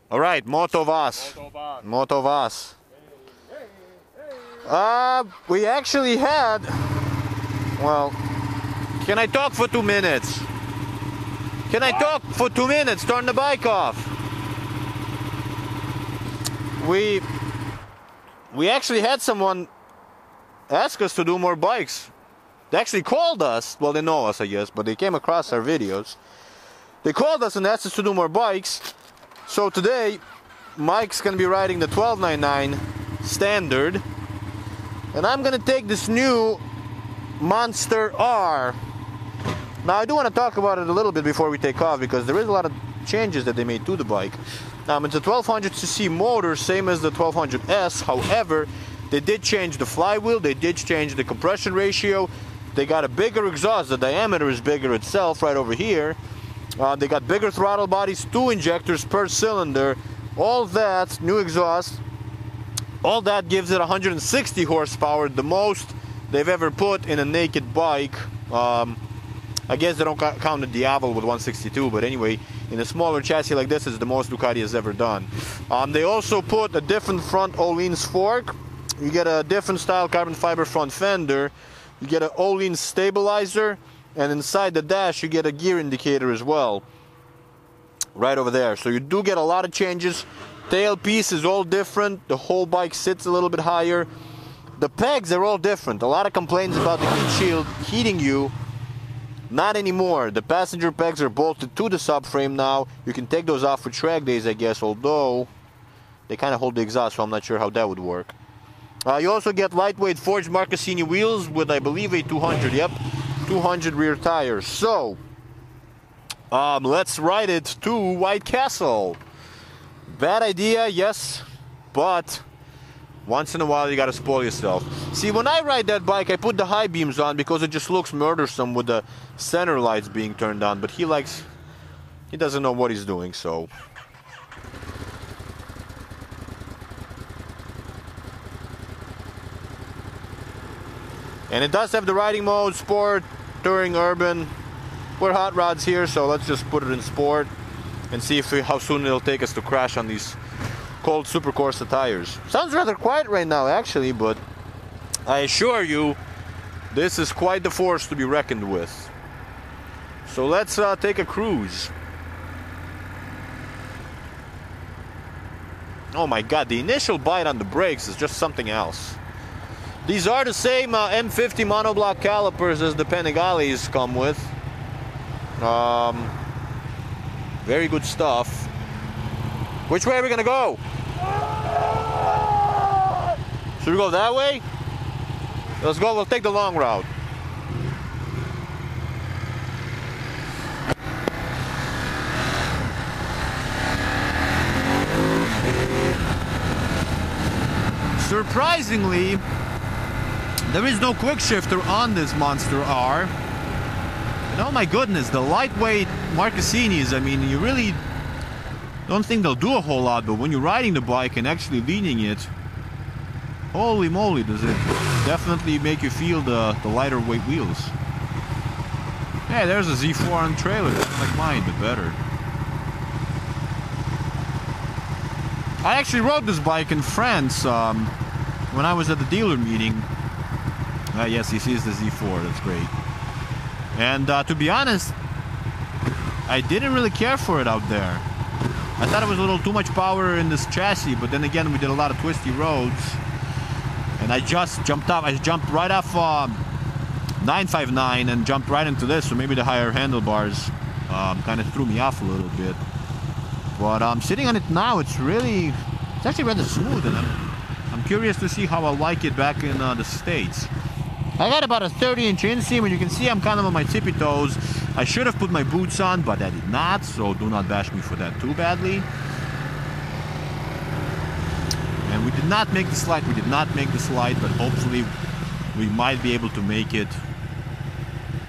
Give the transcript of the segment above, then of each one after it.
All right, Motovas. Motovas. We actually had... Well, can I talk for 2 minutes? Can I talk for 2 minutes? Turn the bike off. We actually had someone ask us to do more bikes. They actually called us. Well, they know us, I guess, but they came across our videos. They called us and asked us to do more bikes. So today, Mike's going to be riding the 1299 Standard. And I'm going to take this new Monster R. Now, I do want to talk about it a little bit before we take off, because there is a lot of changes that they made to the bike. It's a 1200cc motor, same as the 1200S. However, they did change the flywheel, they did change the compression ratio. They got a bigger exhaust, the diameter is bigger itself right over here. They got bigger throttle bodies, 2 injectors per cylinder. All that, new exhaust, all that gives it 160 horsepower, the most they've ever put in a naked bike. I guess they don't count the Diavolo with 162, but anyway, in a smaller chassis like this, it's the most Ducati has ever done. They also put a different front Holiness fork. You get a different style carbon fiber front fender. You get an Holiness stabilizer, and inside the dash you get a gear indicator as well, right over there. So you do get a lot of changes. Tailpiece is all different. The whole bike sits a little bit higher. The pegs are all different. A lot of complaints about the heat shield heating you. Not anymore. The passenger pegs are bolted to the subframe now. You can take those off for track days, I guess, although they kind of hold the exhaust, so I'm not sure how that would work. You also get lightweight forged Marcassini wheels with, I believe, a 200. Yep, 200 rear tires. So, let's ride it to White Castle. Bad idea, yes, but once in a while you gotta spoil yourself. See, when I ride that bike, I put the high beams on because it just looks murdersome with the center lights being turned on, but he doesn't know what he's doing, so. And it does have the riding mode, sport, touring, urban. We're hot rods here, so let's just put it in sport and see how soon it'll take us to crash on these cold Super Corsa tires. Sounds rather quiet right now, actually, but I assure you, this is quite the force to be reckoned with. So let's take a cruise. Oh my God, the initial bite on the brakes is just something else. These are the same M50 monoblock calipers as the Panigales come with. Very good stuff. Which way are we gonna go? Should we go that way? Let's go, we'll take the long route. Surprisingly, there is no quick shifter on this Monster R. And oh my goodness, the lightweight Marcassinis, I mean, you really don't think they'll do a whole lot, but when you're riding the bike and actually leaning it, holy moly, does it definitely make you feel the lighter weight wheels. Yeah, there's a Z4 on the trailer, just like mine, but better. I actually rode this bike in France when I was at the dealer meeting. Yes, he sees the Z4, that's great. And to be honest, I didn't really care for it out there. I thought it was a little too much power in this chassis, but then again, we did a lot of twisty roads. And I just jumped off, I jumped right off 959 and jumped right into this, so maybe the higher handlebars kind of threw me off a little bit. But sitting on it now, it's actually rather smooth, and I'm curious to see how I'll like it back in the States. I got about a 30-inch inseam, and you can see I'm kind of on my tippy toes. I should have put my boots on, but I did not, so do not bash me for that too badly. And we did not make the slide, but hopefully we might be able to make it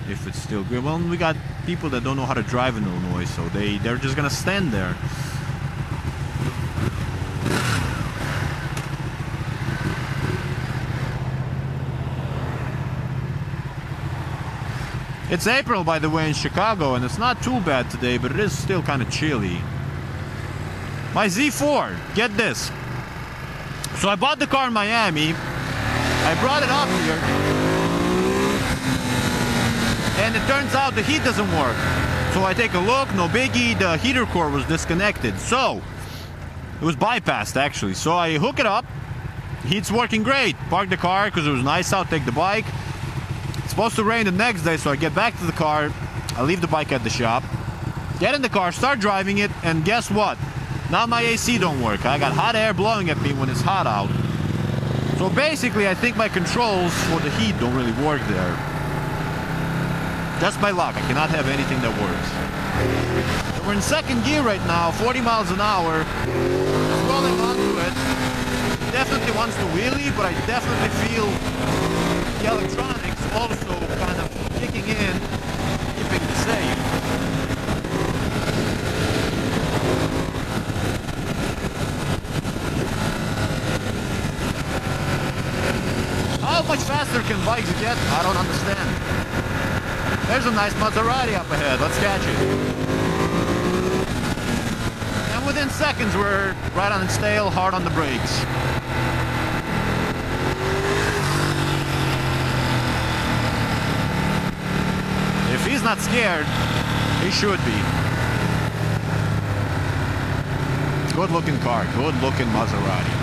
if it's still good. Well, we got people that don't know how to drive in Illinois, so they're just gonna stand there. It's April, by the way, in Chicago, and it's not too bad today, but it is still kind of chilly. My Z4, get this. So I bought the car in Miami. I brought it up here. And it turns out the heat doesn't work. So I take a look, no biggie, the heater core was disconnected. So, it was bypassed actually. So I hook it up, heat's working great. Park the car because it was nice out, take the bike. It's supposed to rain the next day, so I get back to the car. I leave the bike at the shop. Get in the car, start driving it, and guess what? Now my AC don't work. I got hot air blowing at me when it's hot out. So basically I think my controls for the heat don't really work there. Just by luck, I cannot have anything that works. So we're in second gear right now, 40 miles an hour. Just rolling onto it. It definitely wants to wheelie, but I definitely feel the electronics also kind of kicking in, keeping it safe. How much faster can bikes get? I don't understand. There's a nice Maserati up ahead. Let's catch it. And within seconds, we're right on its tail, hard on the brakes. If he's not scared, he should be. Good looking car, good looking Maserati.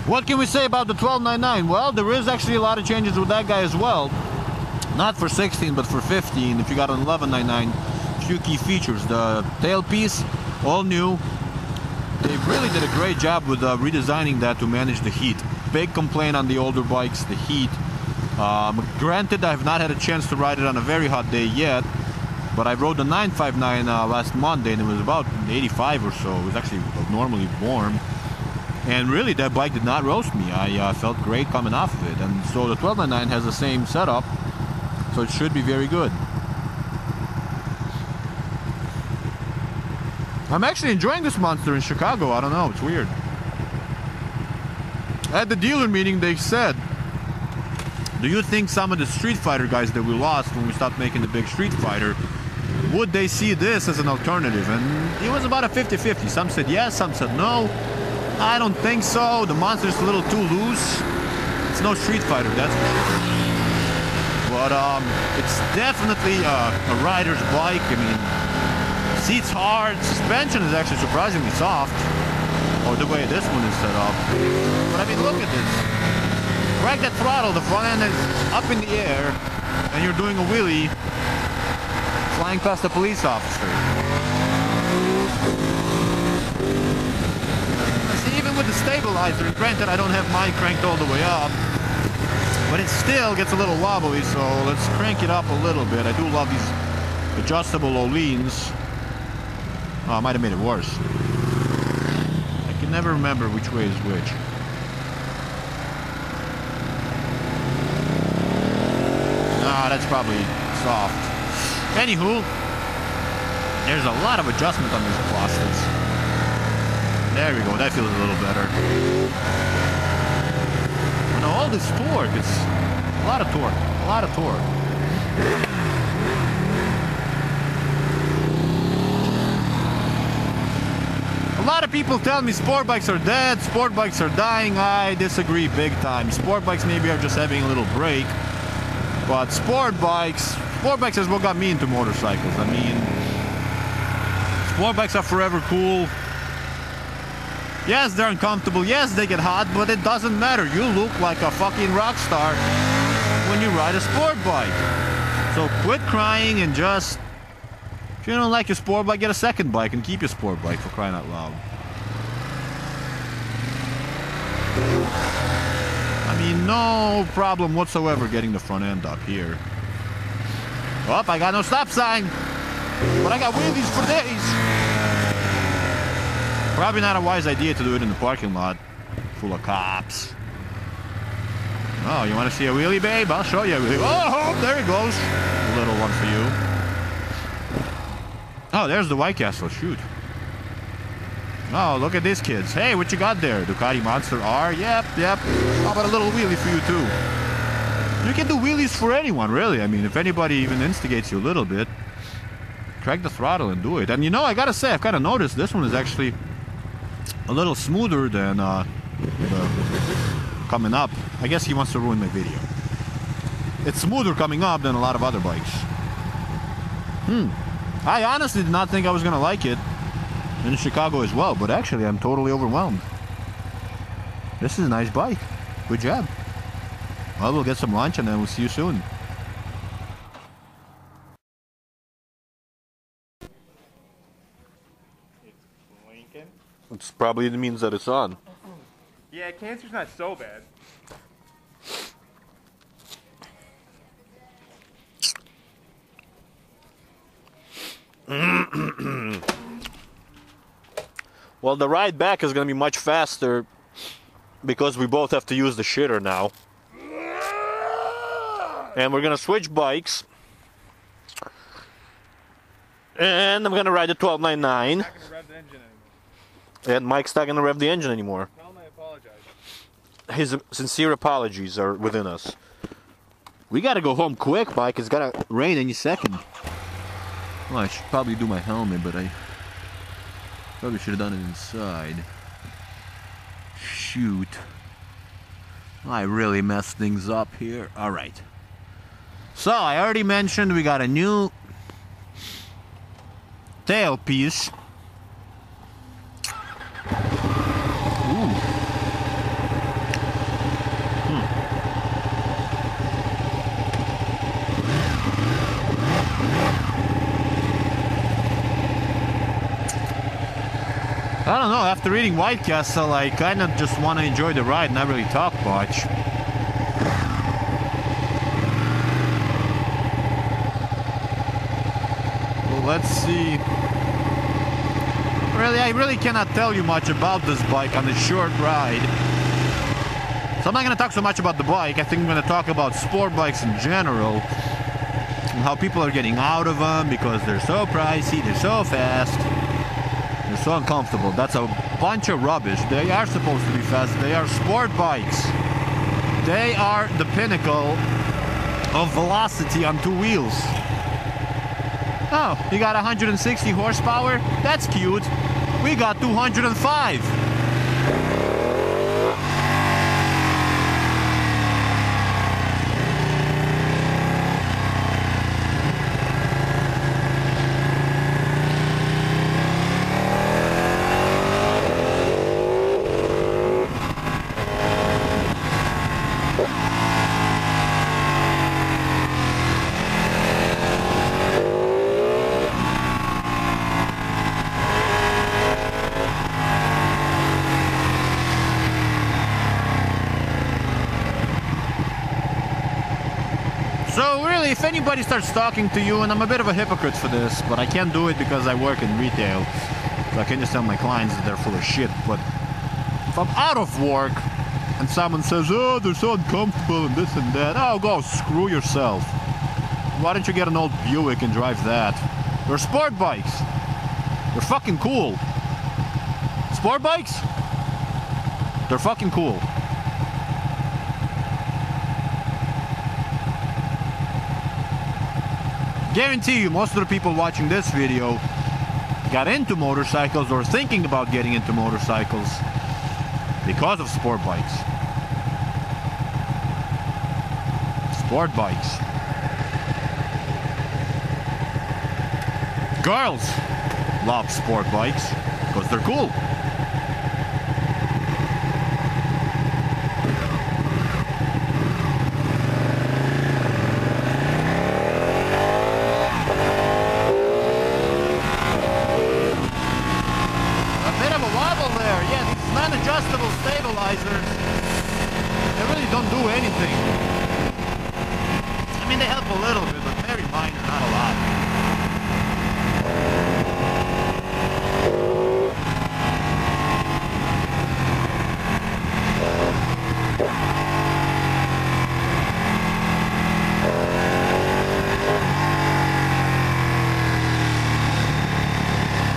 What can we say about the 1299? Well, there is actually a lot of changes with that guy as well. Not for 16, but for 15. If you got an 1199, few key features. The tailpiece, all new. They really did a great job with redesigning that to manage the heat. Big complaint on the older bikes, the heat. Granted, I have not had a chance to ride it on a very hot day yet, but I rode the 959 last Monday, and it was about 85 or so. It was actually abnormally warm. And really, that bike did not roast me. I felt great coming off of it. And so the 1299 has the same setup, so it should be very good. I'm actually enjoying this monster in Chicago. I don't know, it's weird. At the dealer meeting, they said, do you think some of the Street Fighter guys that we lost when we stopped making the big Street Fighter, would they see this as an alternative? And it was about a 50-50. Some said yes, some said no. I don't think so. The monster's a little too loose. It's no Street Fighter, that's for sure. But it's definitely a rider's bike. I mean, seat's hard. Suspension is actually surprisingly soft. Or the way this one is set up. But I mean, look at this. Crack that throttle, the front end is up in the air, and you're doing a wheelie, flying past a police officer. Even with the stabilizer, and granted I don't have mine cranked all the way up, but it still gets a little wobbly, so let's crank it up a little bit. I do love these adjustable Holiness. Oh, I might have made it worse. I can never remember which way is which. Ah, that's probably soft. Anywho, there's a lot of adjustment on these plastics. There we go, that feels a little better. And all this torque, it's a lot of torque, a lot of torque. A lot of people tell me sport bikes are dead, sport bikes are dying. I disagree big time. Sport bikes maybe are just having a little break, but sport bikes is what got me into motorcycles. I mean, sport bikes are forever cool. Yes, they're uncomfortable. Yes, they get hot, but it doesn't matter. You look like a fucking rock star when you ride a sport bike. So quit crying and just, if you don't like your sport bike, get a second bike and keep your sport bike, for crying out loud. I mean, no problem whatsoever getting the front end up here. Oh, I got no stop sign, but I got wheelies for days. Probably not a wise idea to do it in the parking lot full of cops. Oh, you want to see a wheelie, babe? I'll show you a wheelie. Oh, there it goes. A little one for you. Oh, there's the White Castle. Shoot. Oh, look at these kids. Hey, what you got there? Ducati Monster R? Yep. How about a little wheelie for you too? You can do wheelies for anyone, really. I mean, if anybody even instigates you a little bit, crack the throttle and do it. And you know, I gotta say, I've kind of noticed this one is actually a little smoother than coming up. I guess he wants to ruin my video. It's smoother coming up than a lot of other bikes. I honestly did not think I was gonna like it in Chicago as well, but actually I'm totally overwhelmed. This is a nice bike. Good job. Well, we'll get some lunch and then we'll see you soon. It's blinking. It probably means that it's on. Yeah, cancer's not so bad. Well, the ride back is going to be much faster because we both have to use the shitter now. And we're going to switch bikes. And I'm going to ride the 1299. Not gonna rev the engine anymore. And Mike's not going to rev the engine anymore. Tell him I apologize. His sincere apologies are within us. We got to go home quick, Mike. It's going to rain any second. Well, I should probably do my helmet, but I probably should have done it inside. Shoot. I really messed things up here. Alright. So, I already mentioned we got a new tailpiece. Ooh. I don't know, after eating White Castle, I kind of just want to enjoy the ride, not really talk much. Well, let's see. Really, I really cannot tell you much about this bike on a short ride. So I'm not going to talk so much about the bike. I think I'm going to talk about sport bikes in general. And how people are getting out of them because they're so pricey, they're so fast. They're so uncomfortable. That's a bunch of rubbish. They are supposed to be fast. They are sport bikes. They are the pinnacle of velocity on two wheels. Oh, you got 160 horsepower? That's cute. We got 205. So really, if anybody starts talking to you, and I'm a bit of a hypocrite for this, but I can't do it because I work in retail, so I can just tell my clients that they're full of shit. But if I'm out of work and someone says, oh, they're so uncomfortable and this and that, oh, go screw yourself. Why don't you get an old Buick and drive that? They're sport bikes. They're fucking cool. Sport bikes? They're fucking cool. Guarantee you, most of the people watching this video got into motorcycles or thinking about getting into motorcycles because of sport bikes. Sport bikes. Girls love sport bikes because they're cool. Non-adjustable stabilizers, they really don't do anything. I mean, they help a little bit, but very minor, not a lot.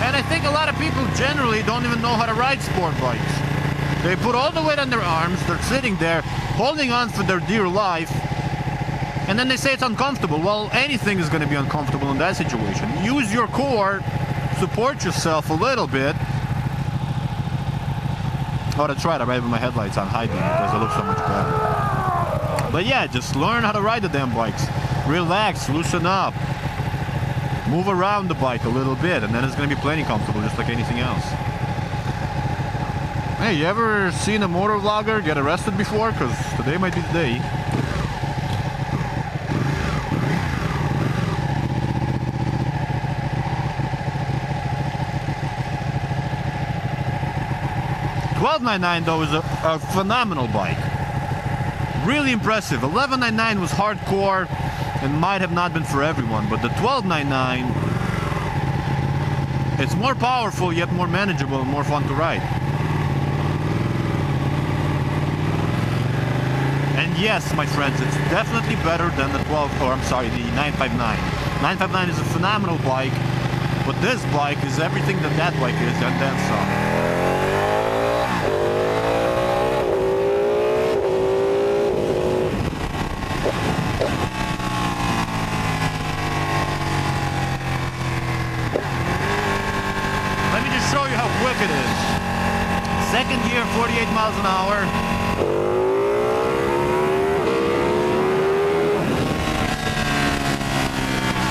And I think a lot of people generally don't even know how to ride sport bikes. They put all the weight on their arms, they're sitting there, holding on for their dear life, and then they say it's uncomfortable. Well, anything is going to be uncomfortable in that situation. Use your core, support yourself a little bit. Oh, that's right, I ride with my headlights on high beam because they look so much better. But yeah, just learn how to ride the damn bikes. Relax, loosen up. Move around the bike a little bit, and then it's going to be plenty comfortable, just like anything else. Hey, you ever seen a motor vlogger get arrested before? Because today might be the day. $12.99 though is a phenomenal bike. Really impressive. $11.99 was hardcore and might have not been for everyone, but the $12.99, it's more powerful yet more manageable and more fun to ride. And yes, my friends, it's definitely better than the the 959. 959 is a phenomenal bike, but this bike is everything that that bike is and then some. Show you how quick it is. Second gear, 48 miles an hour.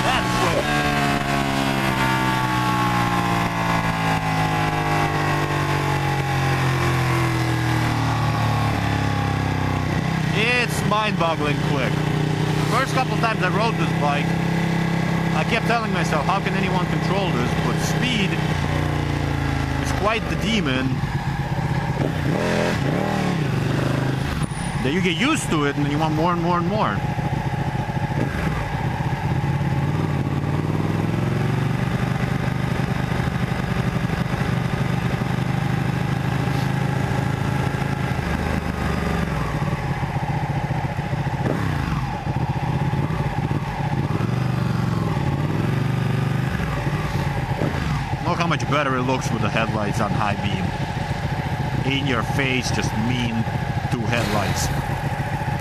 That's quick. It's mind-boggling quick. The first couple times I rode this bike, I kept telling myself, how can anyone control this? But speed, quite the demon. Then you get used to it and then you want more and more and more. Look how much better it looks with the headlights on high beam. In your face, just mean two headlights.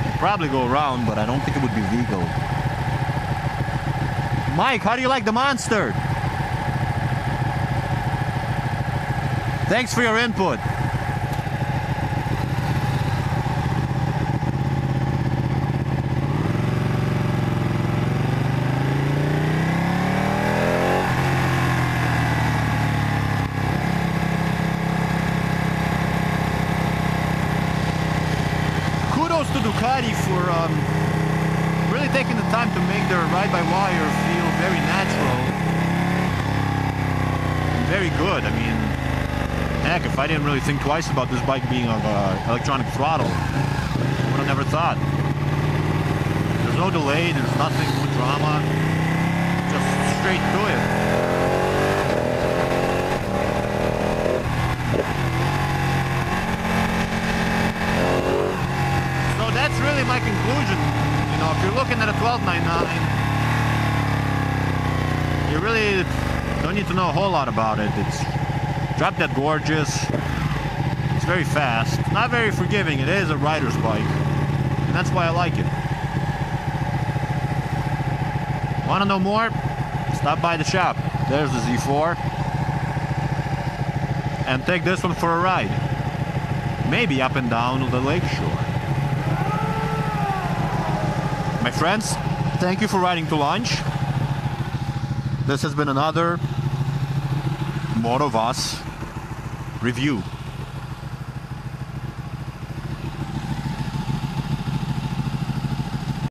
You'd probably go around, but I don't think it would be legal. Mike, how do you like the Monster? Thanks for your input. To Ducati for really taking the time to make their ride-by-wire feel very natural and very good. I mean, heck, if I didn't really think twice about this bike being of electronic throttle, I would have never thought. There's no delay, there's nothing, no drama, just straight to it. That's really my conclusion. You know, if you're looking at a $12.99, you really don't need to know a whole lot about it. It's drop dead gorgeous. It's very fast. Not very forgiving. It is a rider's bike, and that's why I like it. Want to know more? Stop by the shop. There's the Z4, and take this one for a ride. Maybe up and down the lakeshore. My friends, thank you for riding to lunch. This has been another Motovas review.